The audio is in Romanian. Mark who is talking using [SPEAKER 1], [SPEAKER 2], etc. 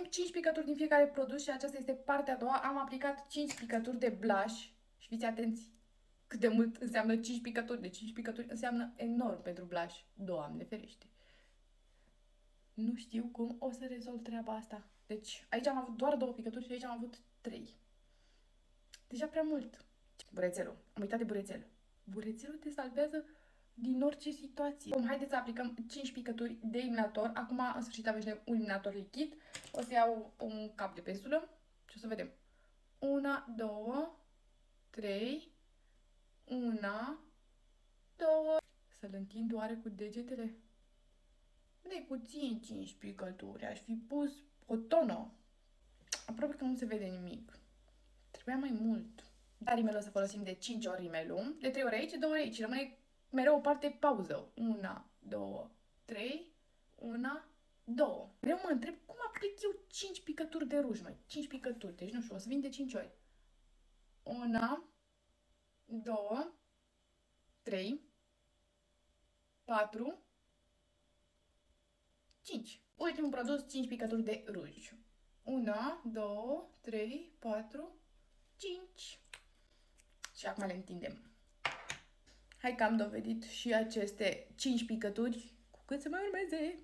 [SPEAKER 1] 5 picături din fiecare produs și aceasta este partea a doua. Am aplicat 5 picături de blush și fiți atenți cât de mult înseamnă 5 picături. De 5 picături înseamnă enorm pentru blush. Doamne ferește! Nu știu cum o să rezolv treaba asta. Deci aici am avut doar 2 picături și aici am avut 3. Deja prea mult. Burețelul. Am uitat de burețel. Burețelul te salvează din orice situație. Bun, haideți să aplicăm 5 picături de eliminator. Acum, în sfârșit, avem un eliminator lichid. O să iau un cap de pensulă și o să vedem. 1, 2, 3, 1, 2. Să-l întind oare cu degetele? Nu-i puțin 5 picături. Aș fi pus o tonă. Aproape că nu se vede nimic. Trebuia mai mult. Dar rimelul o să folosim de 5 ori rimelul. De 3 ori aici, 2 ori aici. Rămâne mereu o parte pauză. 1, 2, 3, 1, 2. Mereu mă întreb cum aplic eu 5 picături de ruj, măi. 5 picături. Deci nu știu, o să vin de 5 ori. 1, 2, 3, 4, 5. Ultimul produs, 5 picături de ruj. 1, 2, 3, 4, 5. Și acum le întindem. Hai că am dovedit și aceste 5 picături, cu cât să mai urmeze.